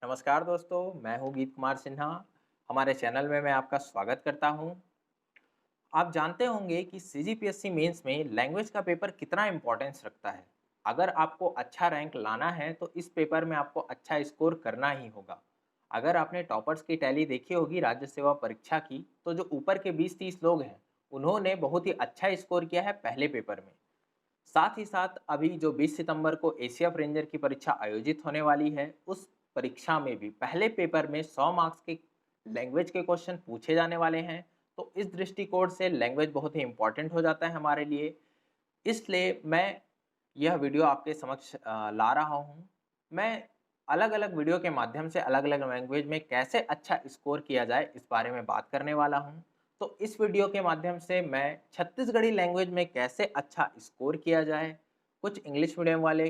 नमस्कार दोस्तों, मैं हूँ गीत कुमार सिन्हा। हमारे चैनल में मैं आपका स्वागत करता हूँ। आप जानते होंगे कि सीजीपीएससी मेंस में लैंग्वेज का पेपर कितना इम्पोर्टेंस रखता है। अगर आपको अच्छा रैंक लाना है तो इस पेपर में आपको अच्छा स्कोर करना ही होगा। अगर आपने टॉपर्स की टैली देखी होगी राज्य सेवा परीक्षा की, तो जो ऊपर के 20-30 लोग हैं, उन्होंने बहुत ही अच्छा स्कोर किया है पहले पेपर में। साथ ही साथ अभी जो 20 सितंबर को एसीएफ रेंजर की परीक्षा आयोजित होने वाली है, उस परीक्षा में भी पहले पेपर में 100 मार्क्स के लैंग्वेज के क्वेश्चन पूछे जाने वाले हैं। तो इस दृष्टिकोण से लैंग्वेज बहुत ही इम्पोर्टेंट हो जाता है हमारे लिए। इसलिए मैं यह वीडियो आपके समक्ष ला रहा हूँ। मैं अलग-अलग वीडियो के माध्यम से अलग-अलग लैंग्वेज में कैसे अच्छा स्कोर किया जाए, इस बारे में बात करने वाला हूँ। तो इस वीडियो के माध्यम से मैं छत्तीसगढ़ी लैंग्वेज में कैसे अच्छा स्कोर किया जाए, कुछ इंग्लिश मीडियम वाले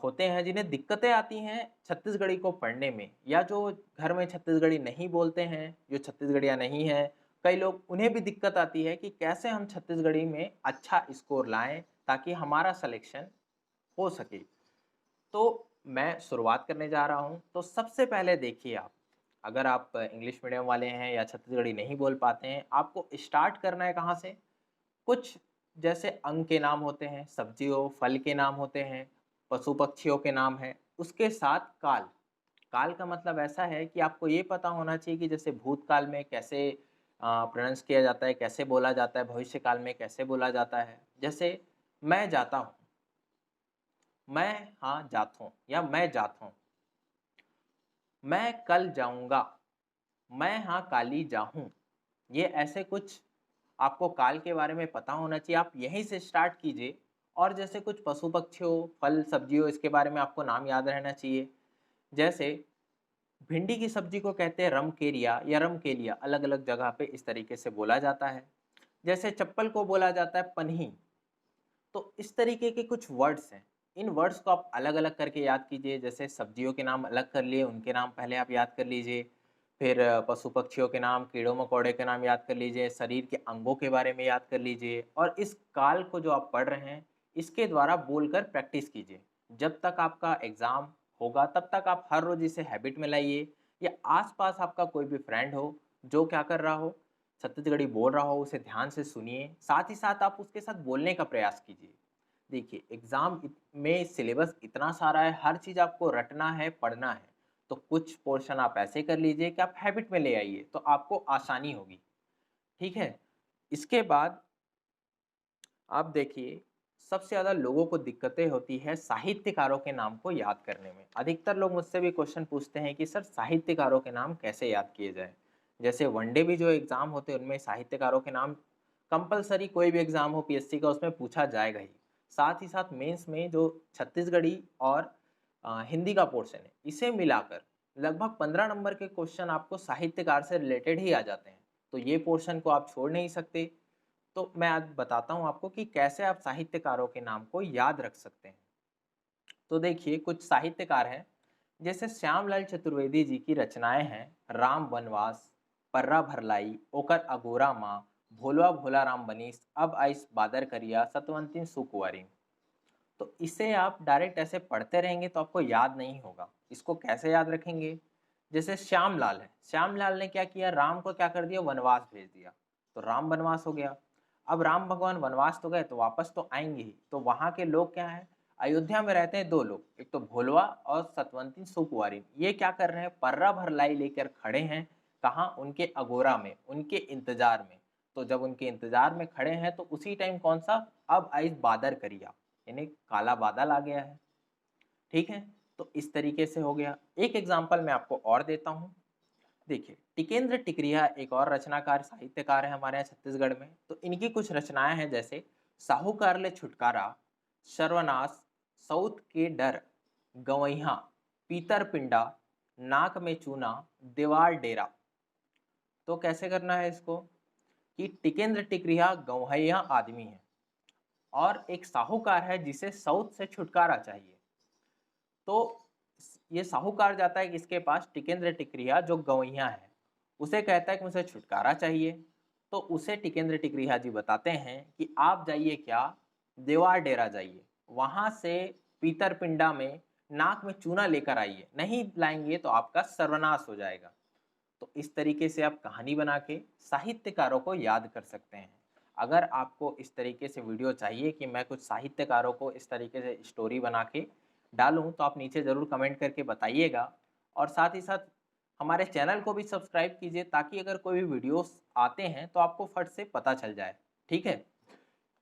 होते हैं जिन्हें दिक्कतें आती हैं छत्तीसगढ़ी को पढ़ने में, या जो घर में छत्तीसगढ़ी नहीं बोलते हैं, जो छत्तीसगढ़िया नहीं हैं, कई लोग उन्हें भी दिक्कत आती है कि कैसे हम छत्तीसगढ़ी में अच्छा स्कोर लाएं ताकि हमारा सिलेक्शन हो सके। तो मैं शुरुआत करने जा रहा हूं। तो सबसे पहले देखिए, आप अगर आप इंग्लिश मीडियम वाले हैं या छत्तीसगढ़ी नहीं बोल पाते हैं, आपको स्टार्ट करना है कहाँ से। कुछ जैसे अंग के नाम होते हैं, सब्जियों फल के नाम होते हैं, पशु पक्षियों के नाम हैं, उसके साथ काल। काल का मतलब ऐसा है कि आपको ये पता होना चाहिए कि जैसे भूतकाल में कैसे प्रोनाउंस किया जाता है, कैसे बोला जाता है, भविष्य काल में कैसे बोला जाता है। जैसे मैं जाता हूँ, मैं हाँ जाता हूँ या मैं जाता हूँ। मैं कल जाऊँगा, मैं हाँ काली जाहूँ। ये ऐसे कुछ आपको काल के बारे में पता होना चाहिए, आप यहीं से स्टार्ट कीजिए। और जैसे कुछ पशु पक्षियों, फल सब्जियों, इसके बारे में आपको नाम याद रहना चाहिए। जैसे भिंडी की सब्जी को कहते हैं रमकेरिया या रमकेलिया, अलग-अलग जगह पे इस तरीके से बोला जाता है। जैसे चप्पल को बोला जाता है पन्ही। तो इस तरीके के कुछ वर्ड्स हैं। इन वर्ड्स को आप अलग-अलग करके याद कीजिए। जैसे सब्जियों के नाम अलग कर लिए, उनके नाम पहले आप याद कर लीजिए। फिर पशु-पक्षियों के नाम, कीड़ों-मकोड़े के नाम याद कर लीजिए, शरीर के अंगों के बारे में याद कर लीजिए और इस काल को जो आप पढ़ रहे हैं, इसके द्वारा बोलकर प्रैक्टिस कीजिए। जब तक आपका एग्ज़ाम होगा, तब तक आप हर रोज़ इसे हैबिट में लाइए। या आस-पास आपका कोई भी फ्रेंड हो, जो क्या कर रहा हो, छत्तीसगढ़ी बोल रहा हो, उसे ध्यान से सुनिए। साथ ही साथ आप उसके साथ बोलने का प्रयास कीजिए। देखिए, एग्ज़ाम में सिलेबस इतना सारा है, हर चीज़ आपको रटना है, पढ़ना है। तो कुछ पोर्शन आप ऐसे कर लीजिए कि आप हैबिट में ले आइए, तो आपको आसानी होगी। ठीक है? इसके बाद आप देखिए, सबसे ज़्यादा लोगों को दिक्कतें होती है साहित्यकारों के नाम को याद करने में। अधिकतर लोग मुझसे भी क्वेश्चन पूछते हैं कि सर साहित्यकारों के नाम कैसे याद किए जाएँ? जैसे वनडे भी जो एग्ज़ाम होते हैं उनमें साहित्यकारों के नाम कंपल्सरी, कोई भी एग्ज़ाम हो पीएससी का उसमें पूछा जाएगा ही। साथ ही साथ मेंस में जो छत्तीसगढ़ी और हिंदी का पोर्शन है, इसे मिलाकर लगभग 15 नंबर के क्वेश्चन आपको साहित्यकार से रिलेटेड ही आ जाते हैं। तो ये पोर्शन को आप छोड़ नहीं सकते। तो मैं आज बताता हूँ आपको कि कैसे आप साहित्यकारों के नाम को याद रख सकते हैं। तो देखिए, कुछ साहित्यकार हैं, जैसे श्यामलाल चतुर्वेदी जी की रचनाएं हैं राम वनवास, पर्रा भरलाई, ओकर अगोरा माँ, भोलवा भोला राम बनीस, अब आइस बादर करिया, सतवंतिन सुकुंवारी। तो इसे आप डायरेक्ट ऐसे पढ़ते रहेंगे तो आपको याद नहीं होगा। इसको कैसे याद रखेंगे? जैसे श्यामलाल है, श्यामलाल ने क्या किया, राम को क्या कर दिया, वनवास भेज दिया। तो राम वनवास हो गया। अब राम भगवान वनवास तो गए, तो वापस तो आएंगे ही। तो वहाँ के लोग क्या हैं, अयोध्या में रहते हैं 2 लोग, एक तो भोलवा और सतवंती सुकुंवारी। ये क्या कर रहे हैं, पर्रा भरलाई लेकर खड़े हैं। कहाँ, उनके अगोरा में, उनके इंतजार में। तो जब उनके इंतजार में खड़े हैं तो उसी टाइम कौन सा, अब आइस बादर करिया, यानी काला बादल आ गया है। ठीक है? तो इस तरीके से हो गया। एक एग्जांपल मैं आपको और देता हूँ। देखिए, टिकेंद्र टिकरिहा एक और रचनाकार साहित्यकार है हमारे यहाँ छत्तीसगढ़ में। तो इनकी कुछ रचनाएं हैं, जैसे साहूकार ले छुटकारा, सर्वनाश, सौत के डर, गवैया, पीतर पिंडा, नाक में चूना, दीवार डेरा। तो कैसे करना है इसको, कि टिकेंद्र टिकरिहा गवैया आदमी है और एक साहूकार है जिसे सौत से छुटकारा चाहिए। तो ये साहूकार जाता है किसके पास, टिकेंद्र टिकरिहा जो गवैया है, उसे कहता है कि मुझे छुटकारा चाहिए। तो उसे टिकेंद्र टिकरिहा जी बताते हैं कि आप जाइए क्या, देवार डेरा जाइए, वहां से पीतरपिंडा में नाक में चूना लेकर आइए, नहीं लाएंगे तो आपका सर्वनाश हो जाएगा। तो इस तरीके से आप कहानी बना के साहित्यकारों को याद कर सकते हैं। अगर आपको इस तरीके से वीडियो चाहिए कि मैं कुछ साहित्यकारों को इस तरीके से स्टोरी बना के डालूं, तो आप नीचे ज़रूर कमेंट करके बताइएगा। और साथ ही साथ हमारे चैनल को भी सब्सक्राइब कीजिए, ताकि अगर कोई भी वीडियोस आते हैं तो आपको फट से पता चल जाए। ठीक है।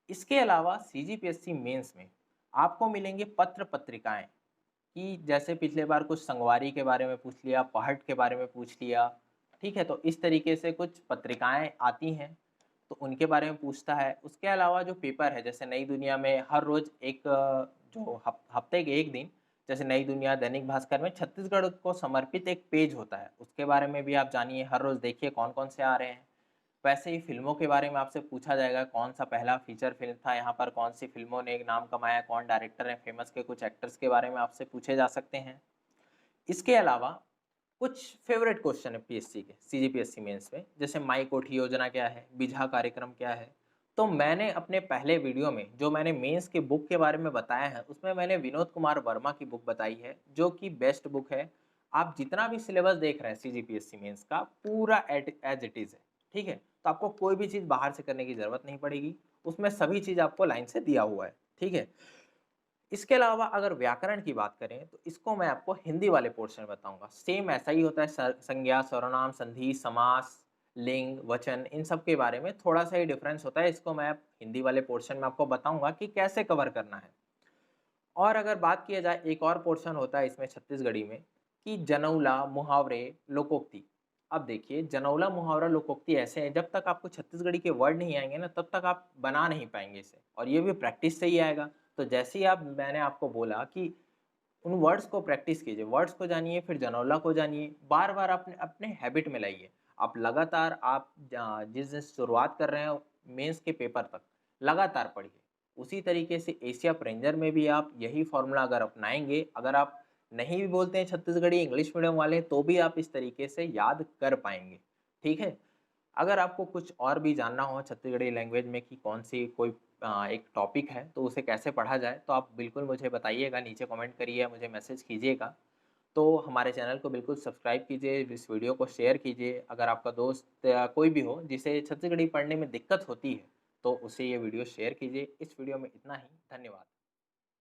इसके अलावा सीजीपीएससी मेंस में आपको मिलेंगे पत्र पत्रिकाएं, कि जैसे पिछले बार कुछ संगवारी के बारे में पूछ लिया, पहाड़ के बारे में पूछ लिया। ठीक है, तो इस तरीके से कुछ पत्रिकाएं आती हैं, तो उनके बारे में पूछता है। उसके अलावा जो पेपर है, जैसे नई दुनिया में हर रोज़ एक जो हफ्ते के एक दिन, जैसे नई दुनिया, दैनिक भास्कर में छत्तीसगढ़ को समर्पित एक पेज होता है, उसके बारे में भी आप जानिए। हर रोज़ देखिए कौन कौन से आ रहे हैं। वैसे ही फिल्मों के बारे में आपसे पूछा जाएगा, कौन सा पहला फीचर फिल्म था, यहाँ पर कौन सी फिल्मों ने एक नाम कमाया, कौन डायरेक्टर हैं, फेमस के कुछ एक्टर्स के बारे में आपसे पूछे जा सकते हैं। इसके अलावा कुछ फेवरेट क्वेश्चन है पीएससी के, सीजीपीएससी मेंस में, जैसे माई कोठी योजना क्या है, बिजहा कार्यक्रम क्या है। तो मैंने अपने पहले वीडियो में जो मैंने मेंस के बुक के बारे में बताया है, उसमें मैंने विनोद कुमार वर्मा की बुक बताई है, जो कि बेस्ट बुक है। आप जितना भी सिलेबस देख रहे हैं सीजीपीएससी मेंस का, पूरा एज इट इज़ है। ठीक है, तो आपको कोई भी चीज़ बाहर से करने की ज़रूरत नहीं पड़ेगी, उसमें सभी चीज़ आपको लाइन से दिया हुआ है। ठीक है। इसके अलावा अगर व्याकरण की बात करें, तो इसको मैं आपको हिंदी वाले पोर्शन में बताऊंगा। सेम ऐसा ही होता है, संज्ञा, सर्वनाम, संधि, समास, लिंग, वचन, इन सब के बारे में थोड़ा सा ही डिफरेंस होता है। इसको मैं हिंदी वाले पोर्शन में आपको बताऊंगा कि कैसे कवर करना है। और अगर बात किया जाए, एक और पोर्शन होता है इसमें छत्तीसगढ़ी में, कि जनौला, मुहावरे, लोकोक्ति। अब देखिए, जनौला, मुहावरा, लोकोक्ति ऐसे हैं, जब तक आपको छत्तीसगढ़ी के वर्ड नहीं आएंगे ना, तब तक आप बना नहीं पाएंगे इसे, और ये भी प्रैक्टिस से ही आएगा। तो जैसे ही मैंने आपको बोला कि उन वर्ड्स को प्रैक्टिस कीजिए, वर्ड्स को जानिए, फिर जनौला को जानिए, बार बार अपने अपने हैबिट में लाइए। आप लगातार, आप जिस दिन शुरुआत कर रहे हैं मेंस के पेपर तक, लगातार पढ़िए। उसी तरीके से एशिया प्रेंजर में भी आप यही फॉर्मूला अगर अपनाएंगे, अगर आप नहीं भी बोलते हैं छत्तीसगढ़ी, इंग्लिश मीडियम वाले, तो भी आप इस तरीके से याद कर पाएंगे। ठीक है। अगर आपको कुछ और भी जानना हो छत्तीसगढ़ी लैंग्वेज में, कि कौन सी कोई एक टॉपिक है तो उसे कैसे पढ़ा जाए, तो आप बिल्कुल मुझे बताइएगा, नीचे कमेंट करिए, मुझे मैसेज कीजिएगा। तो हमारे चैनल को बिल्कुल सब्सक्राइब कीजिए, इस वीडियो को शेयर कीजिए। अगर आपका दोस्त या कोई भी हो जिसे छत्तीसगढ़ी पढ़ने में दिक्कत होती है, तो उसे ये वीडियो शेयर कीजिए। इस वीडियो में इतना ही। धन्यवाद।